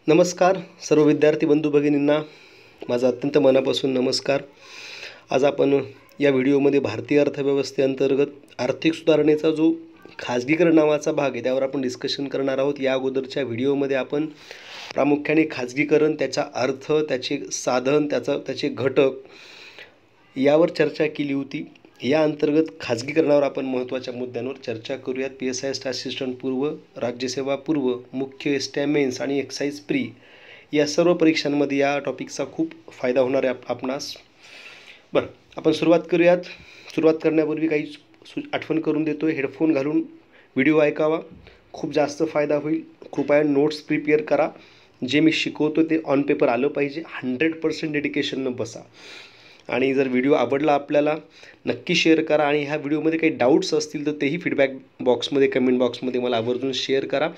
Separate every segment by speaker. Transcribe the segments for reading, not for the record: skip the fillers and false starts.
Speaker 1: नमस्कार सर्व विद्यार्थी बंधू भगिनींना माझा अत्यंत मनापासून नमस्कार। आज आपण या व्हिडिओमध्ये भारतीय अर्थव्यवस्थेअंतर्गत आर्थिक सुधारणेचा जो खाजगीकरण नावाचा भाग आहे त्यावर आपण डिस्कशन करणार आहोत। या अगोदरच्या व्हिडिओमध्ये आपण प्रामुख्याने खाजगीकरण, त्याचा अर्थ, त्याचे साधन, त्याचे घटक यावर चर्चा केली होती। या अंतर्गत खाजगीकरणावर आपण महत्त्वाच्या मुद्द्यांवर चर्चा करूयात। PSI असिस्टंट पूर्व, राज्यसेवा पूर्व, मुख्य एसटी मेन्स आणि एक्साइज प्री या सर्व परीक्षांमध्ये या टॉपिकचा खूप फायदा होणार आहे आपणास। बरं, आपण सुरुवात करूयात। सुरुवात करण्यापूर्वी काही आठवण करून देतो, हेडफोन घालून व्हिडिओ ऐकावा, खूप जास्त फायदा होईल। कृपया नोट्स प्रिपेअर करा, जे मी शिकवतो ते ऑन पेपर आलं पाहिजे। 100% डेडिकेशननं बसा। आणि जर व्हिडिओ आवडला आपल्याला नक्की शेअर करा, आणि ह्या व्हिडिओमध्ये काही डाऊट्स असतील तर तेही फीडबॅक बॉक्समध्ये, कमेंट बॉक्समध्ये मला आवर्जून शेअर करा।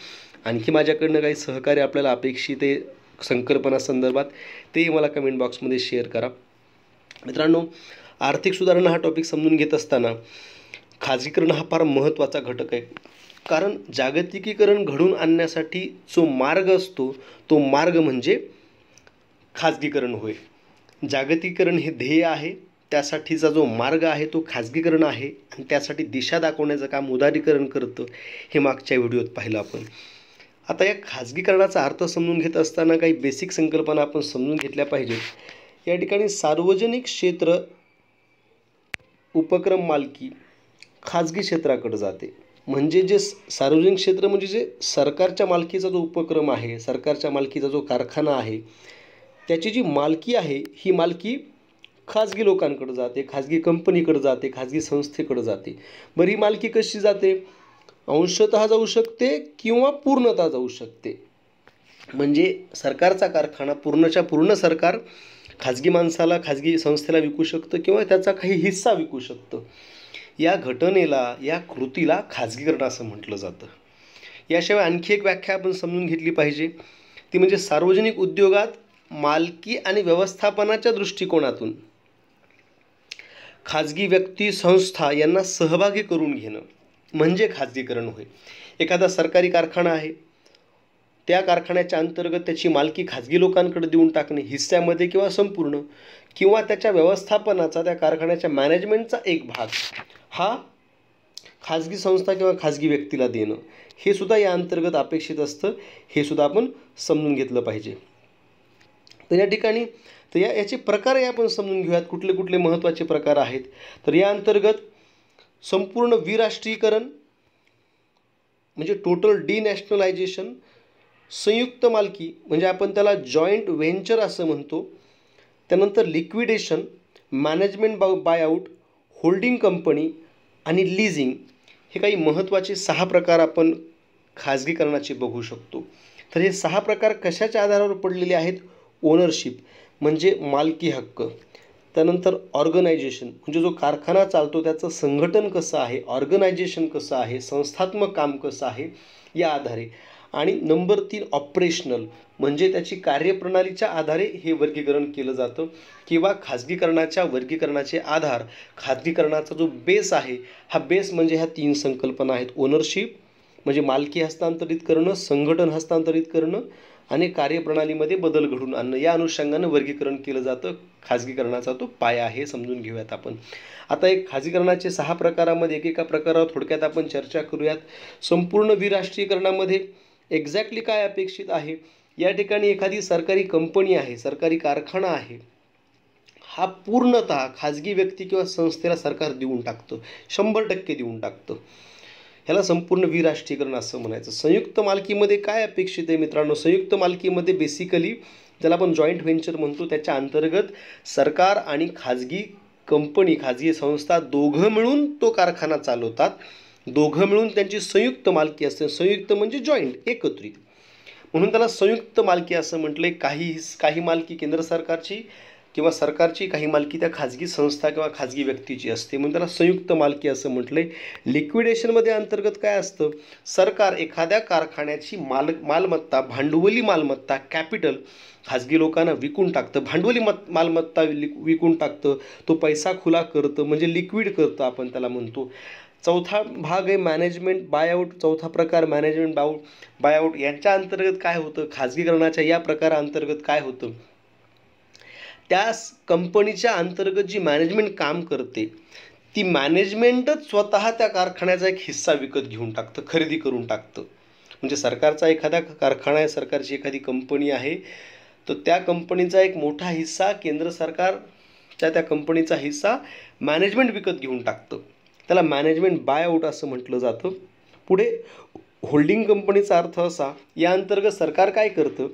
Speaker 1: आणखी माझ्याकडनं काही सहकार्य आपल्याला अपेक्षित आहे संकल्पना संदर्भात, तेही मला कमेंट बॉक्समध्ये शेअर करा। मित्रांनो, आर्थिक सुधारणा हा टॉपिक समजून घेत असताना खाजगीकरण हा फार महत्त्वाचा घटक आहे। कारण जागतिकीकरण घडून आणण्यासाठी जो मार्ग असतो तो मार्ग म्हणजे खाजगीकरण होय। जागतिकीकरण हे ध्येय आहे, त्यासाठीचा जो मार्ग आहे तो खाजगीकरण आहे, आणि त्यासाठी दिशा दाखवण्याचं काम उदारीकरण करतं, हे मागच्या व्हिडिओत पाहिलं आपण। आता या खाजगीकरणाचा अर्थ समजून घेत असताना काही बेसिक संकल्पना आपण समजून घेतल्या पाहिजेत। या ठिकाणी सार्वजनिक क्षेत्र उपक्रम मालकी खाजगी क्षेत्राकडे जाते। म्हणजे जे सार्वजनिक क्षेत्र म्हणजे जे सरकारच्या मालकीचा जो उपक्रम आहे, सरकारच्या मालकीचा जो कारखाना आहे, त्याची जी मालकी आहे ही मालकी खाजगी लोकांकडे जाते, खाजगी कंपनीकडे जाते, खाजगी संस्थेकडे जाते। बरं, ही मालकी कशी जाते? अंशतः जाऊ शकते किंवा पूर्णतः जाऊ शकते। म्हणजे सरकारचा कारखाना पूर्णच्या पूर्ण सरकार खाजगी माणसाला, खाजगी संस्थेला विकू शकतं किंवा त्याचा काही हिस्सा विकू शकतं। या घटनेला, या कृतीला खाजगीकरण असं म्हटलं जातं। याशिवाय आणखी एक व्याख्या आपण समजून घेतली पाहिजे, ती म्हणजे सार्वजनिक उद्योगात मालकी आणि व्यवस्थापनाच्या दृष्टिकोनातून खाजगी व्यक्ती, संस्था यांना सहभागी करून घेणं म्हणजे खाजगीकरण होय। एखादा सरकारी कारखाना आहे, त्या कारखान्याच्या अंतर्गत त्याची मालकी खाजगी लोकांकडे देऊन टाकणे, हिस्स्यामध्ये किंवा संपूर्ण, किंवा त्याच्या व्यवस्थापनाचा, त्या कारखान्याच्या मॅनेजमेंटचा एक भाग हा खाजगी संस्था किंवा खाजगी व्यक्तीला देणं, हे सुद्धा या अंतर्गत अपेक्षित असतं। हे सुद्धा आपण समजून घेतलं पाहिजे। तर या ठिकाणी याचे प्रकारही आपण समजून घेऊयात, कुठले कुठले महत्त्वाचे प्रकार आहेत। तर या अंतर्गत संपूर्ण विराष्ट्रीयकरण म्हणजे टोटल डिनॅशनलायझेशन, संयुक्त मालकी म्हणजे आपण त्याला जॉईंट व्हेंचर असं म्हणतो, त्यानंतर liquidation, management buyout, holding company आणि लीजिंग, हे काही महत्त्वाचे 6 प्रकार आपण खाजगीकरणाचे बघू शकतो। तर हे 6 प्रकार कशाच्या आधारावर पडलेले आहेत? ओनरशिप म्हणजे मालकी हक्क, त्यानंतर ऑर्गनायझेशन म्हणजे जो कारखाना चालतो त्याचं संघटन कसं आहे, ऑर्गनायझेशन कसं आहे, संस्थात्मक काम कसं आहे, या आधारे, आणि नंबर 3 ऑपरेशनल म्हणजे त्याची कार्यप्रणालीच्या आधारे हे वर्गीकरण केलं जातं, किंवा खाजगीकरणाच्या वर्गीकरणाचे आधार, खाजगीकरणाचा जो बेस आहे हा बेस म्हणजे ह्या 3 संकल्पना आहेत। ओनरशिप म्हणजे मालकी हस्तांतरित करणं, संघटन हस्तांतरित करणं आणि कार्यप्रणालीमध्ये बदल घडून आणणं, या अनुषंगानं वर्गीकरण केलं जातं। खाजगीकरणाचा तो पाया आहे, समजून घेऊयात आपण। आता एक खाजगीकरणाचे 6 प्रकारामध्ये एकेका प्रकारावर थोडक्यात आपण चर्चा करूयात। संपूर्ण विराष्ट्रीयकरणामध्ये एक्झॅक्टली काय अपेक्षित आहे? या ठिकाणी एखादी सरकारी कंपनी आहे, सरकारी कारखाना आहे, हा पूर्णतः खाजगी व्यक्ती किंवा संस्थेला सरकार देऊन टाकतं, 100% देऊन टाकतं। ह्याला संपूर्ण विराष्ट्रीयकरण असं म्हणायचं। संयुक्त मालकीमध्ये काय अपेक्षित आहे मित्रांनो? संयुक्त मालकीमध्ये बेसिकली ज्याला आपण जॉईंट व्हेंचर म्हणतो, त्याच्या अंतर्गत सरकार आणि खाजगी कंपनी, खाजगी संस्था दोघं मिळून तो कारखाना चालवतात, दोघं मिळून त्यांची संयुक्त मालकी असते। संयुक्त म्हणजे जॉईंट, एकत्रित, म्हणून त्याला संयुक्त मालकी असं म्हटलंय। काही मालकी केंद्र सरकारची किंवा सरकारची, काही मालकी त्या खाजगी संस्था किंवा खाजगी व्यक्तीची असते, म्हणून त्याला संयुक्त मालकी असं म्हटलंय। लिक्विडेशनमध्ये अंतर्गत काय असतं? सरकार एखाद्या कारखान्याची मालमत्ता, भांडवली मालमत्ता, कॅपिटल खाजगी लोकांना विकून टाकतं, भांडवली मालमत्ता विकून टाकतं, तो पैसा खुला करतं म्हणजे लिक्विड करतं आपण त्याला म्हणतो। चौथा भाग आहे मॅनेजमेंट बायआउट. चौथा प्रकार मॅनेजमेंट बायआउट. यांच्या अंतर्गत काय होतं, खाजगीकरणाच्या या प्रकाराअंतर्गत काय होतं, त्या कंपनीच्या अंतर्गत जी मॅनेजमेंट काम करते ती मॅनेजमेंटच स्वतः त्या कारखान्याचा एक हिस्सा विकत घेऊन टाकतं, खरेदी करून टाकतं. म्हणजे सरकारचा एखादा कारखाना आहे, सरकारची एखादी कंपनी आहे, तर त्या कंपनीचा एक मोठा हिस्सा केंद्र सरकारच्या त्या कंपनीचा हिस्सा मॅनेजमेंट विकत घेऊन टाकतं. त्याला मॅनेजमेंट बायआउट असं म्हटलं जातं. पुढे होल्डिंग कंपनीचा अर्थ असा, या अंतर्गत सरकार काय करतं,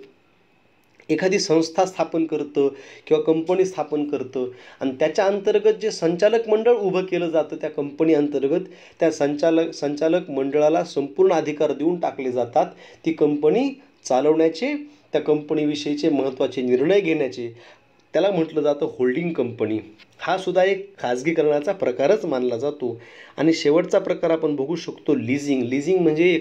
Speaker 1: एखादी संस्था स्थापन करतं किंवा कंपनी स्थापन करतं आणि त्याच्या अंतर्गत जे संचालक मंडळ उभं केलं जातं त्या कंपनी अंतर्गत, त्या संचालक मंडळाला संपूर्ण अधिकार देऊन टाकले जातात. ती कंपनी चालवण्याचे, त्या कंपनीविषयीचे महत्त्वाचे निर्णय घेण्याचे, त्याला म्हटलं जातं होल्डिंग कंपनी. हा सुद्धा एक खाजगीकरणाचा प्रकारच मानला जातो. आणि शेवटचा प्रकार आपण बघू शकतो लिझिंग. लिझिंग म्हणजे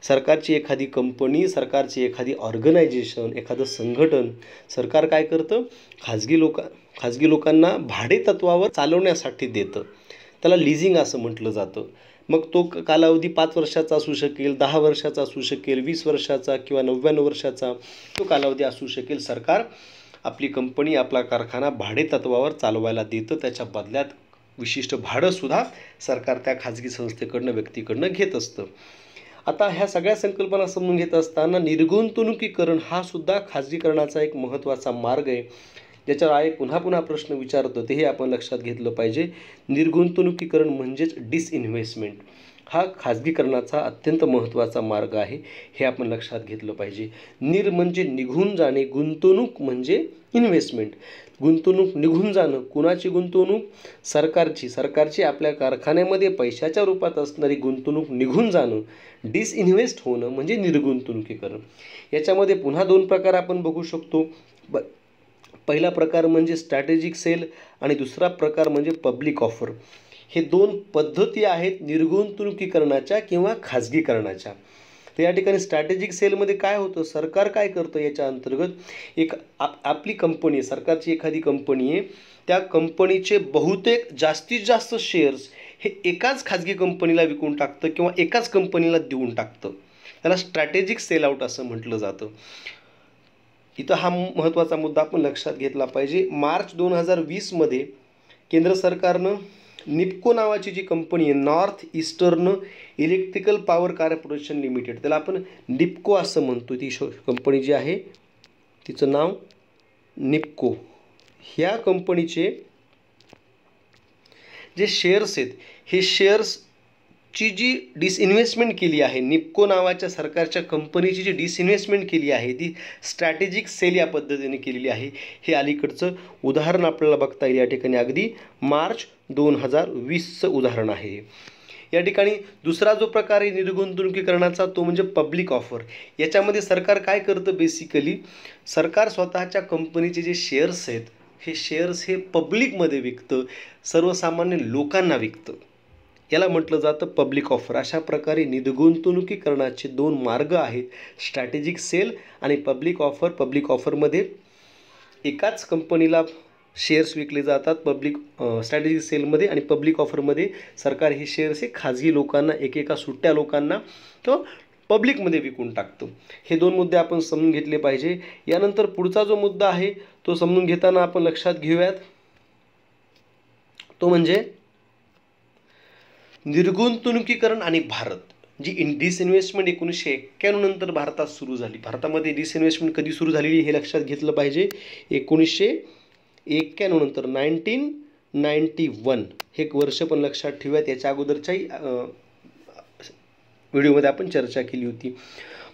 Speaker 1: सरकारची एखादी कंपनी, सरकारची एखादी ऑर्गनायझेशन, एखादं संघटन सरकार काय करतं, खाजगी लोकांना भाडे तत्वावर चालवण्यासाठी देतं. त्याला लिझिंग असं म्हटलं जातं. मग तो कालावधी 5 वर्षाचा असू शकेल, 10 वर्षाचा असू शकेल, 20 वर्षाचा किंवा 99 वर्षाचा तो कालावधी असू शकेल. सरकार आपली कंपनी, आपला कारखाना भाडे तत्वावर चालवायला देतं. त्याच्या बदल्यात विशिष्ट भाडंसुद्धा सरकार त्या खाजगी संस्थेकडनं, व्यक्तीकडनं घेत असतं. आता ह्या सगळ्या संकल्पना समजून घेत असताना निर्गुंतवणुकीकरण हा सुद्धा खाजगीकरणाचा एक महत्त्वाचा मार्ग आहे, ज्याच्यावर पुन्हा पुन्हा प्रश्न विचारतो, तेही आपण लक्षात घेतलं पाहिजे. निर्गुंतवणुकीकरण म्हणजेच डिसइन्व्हेस्टमेंट हा खाजगीकरणाचा अत्यंत महत्त्वाचा मार्ग आहे, हे आपण लक्षात घेतलं पाहिजे. म्हणजे निघून जाणे, गुंतवणूक म्हणजे इन्व्हेस्टमेंट. गुंतवणूक निघून जाणं, कुणाची गुंतवणूक, सरकारची आपल्या कारखान्यामध्ये पैशाच्या रूपात असणारी गुंतवणूक निघून जाणं. डिसइन्व्हेस्ट होणं म्हणजे निर्गुंतवणुकीकरण. याच्यामध्ये पुन्हा 2 प्रकार आपण बघू शकतो. पहिला प्रकार म्हणजे स्ट्रॅटेजिक सेल आणि दुसरा प्रकार म्हणजे पब्लिक ऑफर. हे 2 पद्धती आहेत निर्गुंतवणुकीकरणाच्या किंवा खाजगीकरणाच्या. तर या ठिकाणी स्ट्रॅटेजिक सेलमध्ये काय होतं, सरकार काय करतं, याच्या अंतर्गत आपली कंपनी, सरकारची एखादी कंपनी आहे, त्या कंपनीचे बहुतेक जास्तीत जास्त शेअर्स हे एकाच खाजगी कंपनीला विकून टाकतं किंवा एकाच कंपनीला देऊन टाकतं. त्याला स्ट्रॅटेजिक सेल आउट असं म्हटलं जातं. इथं हा महत्त्वाचा मुद्दा आपण लक्षात घेतला पाहिजे. मार्च 2020मध्ये केंद्र सरकारनं निप्को नावाची जी कंपनी आहे, north eastern electrical power corporation limited, त्याला आपण निप्को असं म्हणतो, ती कंपनी जी आहे तिचं नाव निप्को, ह्या कंपनीचे जे शेअर्स आहेत, हे शेअर्सची जी डिसइन्व्हेस्टमेंट केली आहे, निप्को नावाच्या सरकारच्या कंपनीची जी डिसइन्व्हेस्टमेंट केली आहे ती स्ट्रॅटेजिक सेल या पद्धतीने केलेली आहे. हे अलीकडचं उदाहरण आपल्याला बघता येईल. या ठिकाणी अगदी मार्च 2020चं उदाहरण आहे. या ठिकाणी दुसरा जो प्रकार आहे निर्गुंतवणुकीकरणाचा तो म्हणजे पब्लिक ऑफर. याच्यामध्ये सरकार काय करतं, बेसिकली सरकार स्वतःच्या कंपनीचे जे शेअर्स आहेत हे शेअर्स हे पब्लिकमध्ये विकतं, सर्वसामान्य लोकांना विकतं. याला म्हटलं जातं पब्लिक ऑफर. अशा प्रकारे निर्गुंतवणुकीकरणाचे 2 मार्ग आहेत, स्ट्रॅटेजिक सेल आणि पब्लिक ऑफर. पब्लिक ऑफरमध्ये एकाच कंपनीला शेअर्स विकले जातात स्ट्रॅटेजिक सेलमध्ये, आणि पब्लिक ऑफरमध्ये सरकार हे शेअर्स हे खाजगी लोकांना, एकेका सुट्ट्या लोकांना तो पब्लिकमध्ये विकून टाकतो. हे 2 मुद्दे आपण समजून घेतले पाहिजे. यानंतर पुढचा जो मुद्दा आहे तो समजून घेताना आपण लक्षात घेऊयात, तो म्हणजे निर्गुंतवणुकीकरण आणि भारत. जी डिसइन्व्हेस्टमेंट 1991 नंतर भारतात सुरू झाली. भारतामध्ये डिसइन्व्हेस्टमेंट कधी सुरू झालेली हे लक्षात घेतलं पाहिजे. 1991 नंतर 1991 हे एक वर्ष पण लक्षात ठेवूयात. याच्या अगोदरच्याही व्हिडिओमध्ये आपण चर्चा केली होती.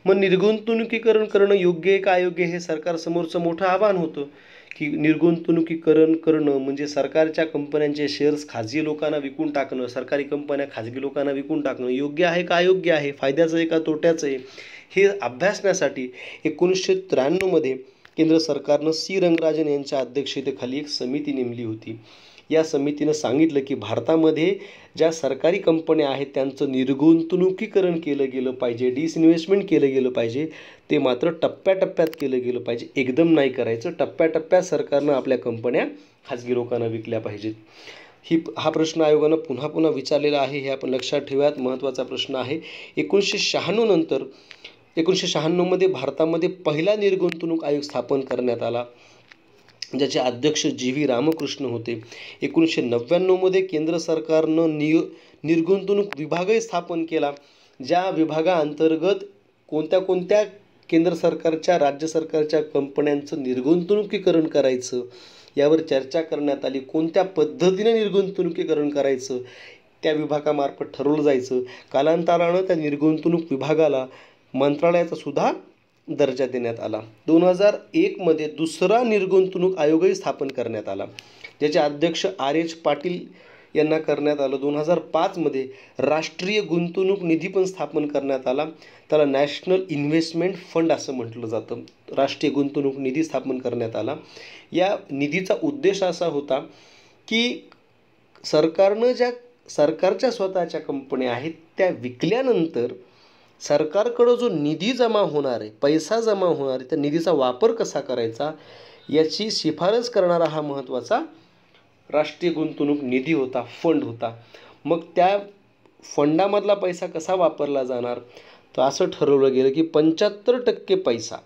Speaker 1: मग निर्गुंतवणुकीकरण करणं योग्य आहे का अयोग्य हे सरकारसमोरचं मोठं आव्हान होतं, की निर्गुंतवणुकीकरण करणं म्हणजे सरकारच्या कंपन्यांचे शेअर्स खाजगी लोकांना विकून टाकणं, सरकारी कंपन्या खाजगी लोकांना विकून टाकणं योग्य आहे का अयोग्य आहे, फायद्याचं आहे का तोट्याचं आहे, हे अभ्यासण्यासाठी 1993मध्ये केंद्र सरकारनं सी रंगराजन यांच्या अध्यक्षतेखाली एक समिती नेमली होती. या समितीनं सांगितलं की भारतामध्ये ज्या सरकारी कंपन्या आहेत त्यांचं निर्गुंतवणुकीकरण केलं गेलं पाहिजे, डिसइन्व्हेस्टमेंट केलं गेलं पाहिजे. ते मात्र टप्प्याटप्प्यात केलं गेलं पाहिजे, एकदम नाही करायचं. टप्प्याटप्प्यात सरकारनं आपल्या कंपन्या खाजगी लोकांना विकल्या पाहिजेत. हा प्रश्न आयोगानं पुन्हा पुन्हा विचारलेला आहे, हे आपण लक्षात ठेवूयात. महत्त्वाचा प्रश्न आहे. 1996 नंतर 1996मध्ये भारतामध्ये पहिला निर्गुंतवणूक आयोग स्थापन करण्यात आला, ज्याचे अध्यक्ष GV रामकृष्ण होते. 1999मध्ये केंद्र सरकारनं निर्गुंतवणूक विभागही स्थापन केला, ज्या विभागाअंतर्गत कोणत्या कोणत्या केंद्र सरकारच्या, राज्य सरकारच्या कंपन्यांचं निर्गुंतवणुकीकरण करायचं यावर चर्चा करण्यात आली. कोणत्या पद्धतीने निर्गुंतवणुकीकरण करायचं त्या विभागामार्फत ठरवलं जायचं. कालांतरानं त्या निर्गुंतवणूक विभागाला मंत्रालयाचा सुद्धा दर्जा देण्यात आला. 2001मध्ये दुसरा निर्गुंतवणूक आयोगही स्थापन करण्यात आला, ज्याचे अध्यक्ष RH पाटील यांना करण्यात आलं. 2005मध्ये राष्ट्रीय गुंतवणूक निधी पण स्थापन करण्यात आला. त्याला नॅशनल इन्व्हेस्टमेंट फंड असं म्हटलं जातं. राष्ट्रीय गुंतवणूक निधी स्थापन करण्यात आला. या निधीचा उद्देश असा होता की सरकारनं ज्या सरकारच्या स्वतःच्या कंपन्या आहेत त्या विकल्यानंतर सरकारकडं जो निधी जमा होणार आहे, पैसा जमा होणार आहे, त्या निधीचा वापर कसा करायचा याची शिफारस करणारा हा महत्त्वाचा राष्ट्रीय गुंतवणूक निधी होता, फंड होता. मग त्या फंडामधला पैसा कसा वापरला जाणार, तर असं ठरवलं गेलं की 75% पैसा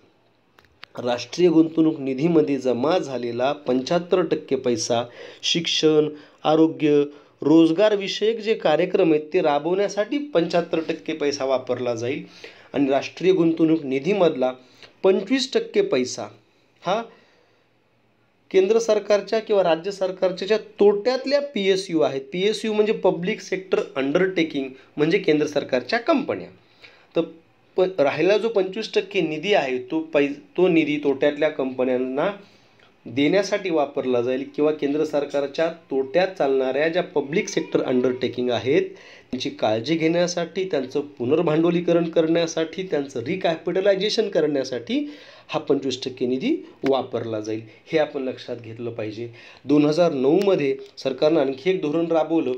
Speaker 1: राष्ट्रीय गुंतवणूक निधीमध्ये जमा झालेला 75% पैसा शिक्षण, आरोग्य, रोजगारविषयक जे कार्यक्रम आहेत ते राबवण्यासाठी 75% पैसा वापरला जाईल. आणि राष्ट्रीय गुंतवणूक निधीमधला 25% पैसा हा केंद्र सरकारच्या किंवा राज्य सरकारच्या ज्या तोट्यातल्या PSU आहेत, PSU म्हणजे पब्लिक सेक्टर अंडरटेकिंग, म्हणजे केंद्र सरकारच्या कंपन्या. तर राहिला जो 25% निधी आहे तो निधी तोट्यातल्या कंपन्यांना देण्यासाठी वापरला जाईल किंवा केंद्र सरकारच्या तोट्यात चालणाऱ्या ज्या पब्लिक सेक्टर अंडरटेकिंग आहेत त्यांची काळजी घेण्यासाठी, त्यांचं पुनर्भांडवलीकरण करण्यासाठी, त्यांचं रिकॅपिटलायझेशन करण्यासाठी हा 25% निधी वापरला जाईल. हे आपण लक्षात घेतलं पाहिजे. 2009मध्ये सरकारनं आणखी एक धोरण राबवलं,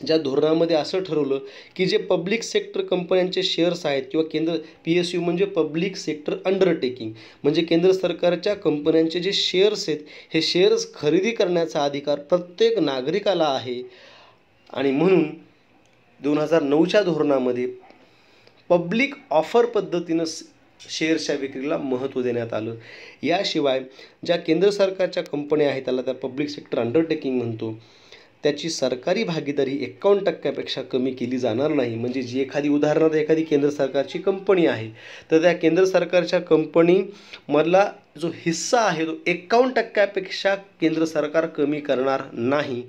Speaker 1: ज्या धोरणामध्ये असं ठरवलं की जे पब्लिक सेक्टर कंपन्यांचे शेअर्स आहेत किंवा PSU म्हणजे पब्लिक सेक्टर अंडरटेकिंग, म्हणजे केंद्र सरकारच्या कंपन्यांचे जे शेअर्स आहेत हे शेअर्स खरेदी करण्याचा अधिकार प्रत्येक नागरिकाला आहे. आणि म्हणून 2009च्या धोरणामध्ये पब्लिक ऑफर पद्धतीनं शेअर्सच्या विक्रीला महत्त्व देण्यात आलं. याशिवाय ज्या केंद्र सरकारच्या कंपन्या आहेत त्याला त्या पब्लिक सेक्टर अंडरटेकिंग म्हणतो, त्याची सरकारी भागीदारी 51%पेक्षा कमी केली जाणार नाही. म्हणजे जी उदाहरणार्थ एखादी केंद्र सरकारची कंपनी आहे तर त्या केंद्र सरकारच्या कंपनीमधला जो हिस्सा आहे तो 51%पेक्षा केंद्र सरकार कमी करणार नाही,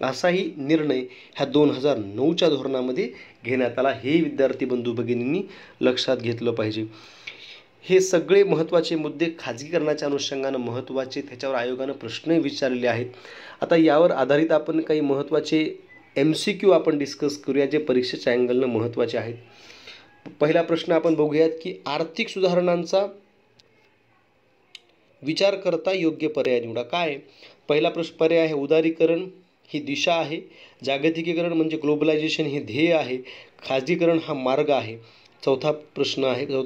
Speaker 1: असाही निर्णय ह्या 2009च्या धोरणामध्ये घेण्यात आला. हे विद्यार्थी बंधू भगिनींनी लक्षात घेतलं पाहिजे. हे सगळे महत्त्वाचे मुद्दे खाजगीकरणाच्या अनुषंगानं महत्त्वाचे, त्याच्यावर आयोगानं प्रश्नही विचारलेले आहेत. आता यावर आधारित आपण काही महत्त्वाचे MCQ आपण डिस्कस करूया, जे परीक्षेच्या अँगलनं महत्त्वाचे आहेत. पहिला प्रश्न आपण बघूयात की आर्थिक सुधारणांचा विचार करता योग्य पर्याय निवडा. काय पहिला पर्याय आहे उदारीकरण, ही दिशा आहे. जागतिकीकरण म्हणजे ग्लोबलायझेशन हे ध्येय आहे. खाजगीकरण हा मार्ग आहे. चौथा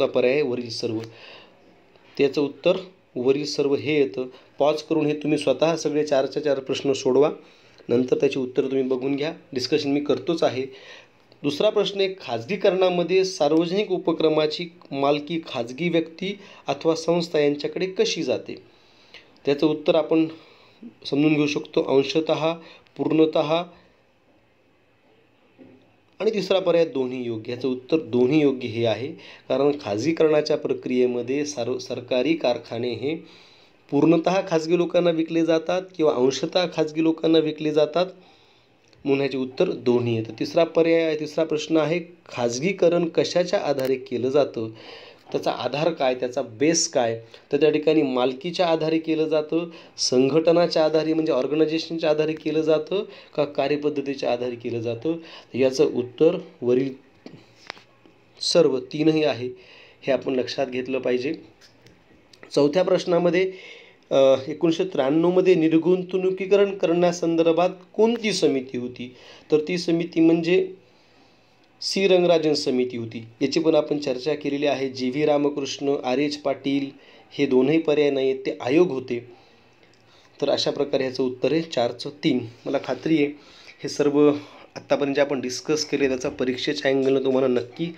Speaker 1: पर्याय आहे वरील सर्व. त्याचं उत्तर वरील सर्व हे येतं. पॉज करून हे तुम्ही स्वतः सगळे 4च्या 4 प्रश्न सोडवा, नंतर त्याची उत्तर तुम्ही बघून घ्या. डिस्कशन मी करतोच आहे. दुसरा प्रश्न आहे खाजगीकरणामध्ये सार्वजनिक उपक्रमाची मालकी खाजगी व्यक्ती अथवा संस्था यांच्याकडे कशी जाते. त्याचं उत्तर आपण समजून घेऊ शकतो अंशतः, पूर्णतः. आणि तिसरा पर्याय दोन्ही योग्य. याचं उत्तर दोन्ही योग्य हे आहे, कारण खाजगीकरणाच्या प्रक्रियेमध्ये सरकारी कारखाने हे पूर्णतः खाजगी लोकांना विकले जातात किंवा अंशतः खाजगी लोकांना विकले जातात, म्हणून ह्याचे उत्तर दोन्ही येतं. तिसरा प्रश्न आहे खाजगीकरण कशाच्या आधारे केलं जातं, त्याचा आधार काय, त्याचा बेस काय. तर त्या ठिकाणी मालकीच्या आधारे केलं जातं, संघटनाच्या आधारे म्हणजे ऑर्गनायझेशनच्या आधारे केलं जातं का कार्यपद्धतीच्या आधारे केलं जातं. याचं उत्तर वरील सर्व तीनही आहे, हे आपण लक्षात घेतलं पाहिजे. चौथ्या प्रश्नामध्ये 1993मध्ये निर्गुंतवणुकीकरण करण्यासंदर्भात कोणती समिती होती, तर ती समिती म्हणजे C. रंगराजन समिती होती. याची पण आपण चर्चा केलेली आहे. GV रामकृष्ण, RH पाटील हे दोनही पर्याय नाही आहेत, ते आयोग होते. तर अशा प्रकारे ह्याचं उत्तर आहे 4चं 3. मला खात्री आहे हे सर्व आत्तापर्यंत जे आपण डिस्कस केले त्याचा परीक्षेच्या अँगलनं तुम्हाला नक्की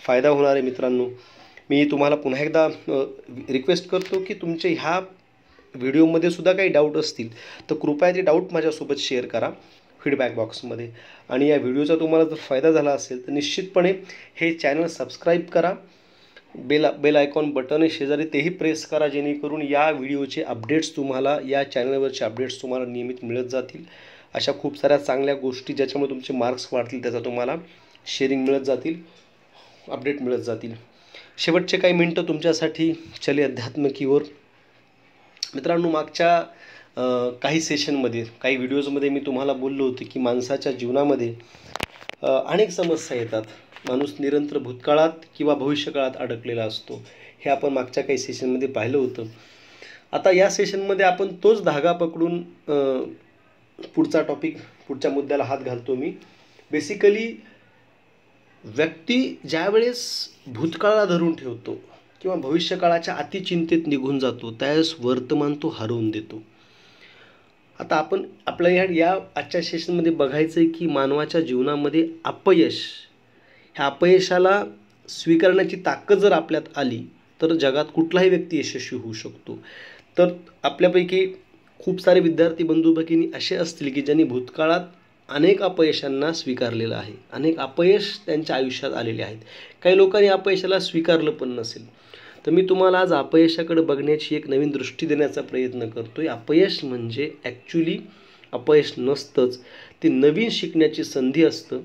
Speaker 1: फायदा होणार आहे मित्रांनो. मी तुम्हाला पुन्हा एकदा रिक्वेस्ट करतो की तुमचे ह्या व्हिडिओमध्ये सुद्धा काही डाऊट असतील तर कृपया ते डाऊट माझ्यासोबत शेअर करा फीडबॅक बॉक्समध्ये. आणि या व्हिडिओचा तुम्हाला जर फायदा झाला असेल तर निश्चितपणे हे चॅनल सबस्क्राईब करा. बेल आयकॉन बटन आहे शेजारी तेही प्रेस करा, जेणेकरून या व्हिडिओचे अपडेट्स तुम्हाला, या चॅनलवरचे अपडेट्स तुम्हाला नियमित मिळत जातील. अशा खूप साऱ्या चांगल्या गोष्टी ज्याच्यामुळे तुमचे मार्क्स वाढतील त्याचा तुम्हाला शेअरिंग मिळत जातील, अपडेट मिळत जातील. शेवटचे काही मिनटं तुमच्यासाठी चले अध्यात्म की ओर. मित्रांनो, मागच्या काही सेशनमध्ये, काही व्हिडिओजमध्ये मी तुम्हाला बोललो होतो की माणसाच्या जीवनामध्ये अनेक समस्या येतात. माणूस निरंतर भूतकाळात किंवा भविष्यकाळात अडकलेला असतो. हे आपण मागच्या काही सेशनमध्ये पाहिलं होतं. आता या सेशनमध्ये आपण तोच धागा पकडून पुढचा टॉपिक, पुढच्या मुद्द्याला हात घालतो मी. बेसिकली व्यक्ती ज्यावेळेस भूतकाळाला धरून ठेवतो किंवा भविष्यकाळाच्या अतिचिंतेत निघून जातो त्यावेळेस वर्तमान तो हरवून देतो. आता आपण आपल्या या आजच्या सेशनमध्ये बघायचं आहे की मानवाच्या जीवनामध्ये अपयश, ह्या अपयशाला स्वीकारण्याची ताकद जर आपल्यात आली तर जगात कुठलाही व्यक्ती यशस्वी होऊ शकतो. तर आपल्यापैकी खूप सारे विद्यार्थी बंधू भगिनी असे असतील की ज्यांनी भूतकाळात अनेक अपयशांना स्वीकारलेलं आहे, अनेक अपयश त्यांच्या आयुष्यात आलेले आहेत. काही लोकांनी अपयशाला स्वीकारलं पण नसेल. तर मी तुम्हाला आज अपयशाकडे बघण्याची एक नवीन दृष्टी देण्याचा प्रयत्न करतो आहे. अपयश म्हणजे ॲक्च्युली अपयश नसतंच, ते नवीन शिकण्याची संधी असतं.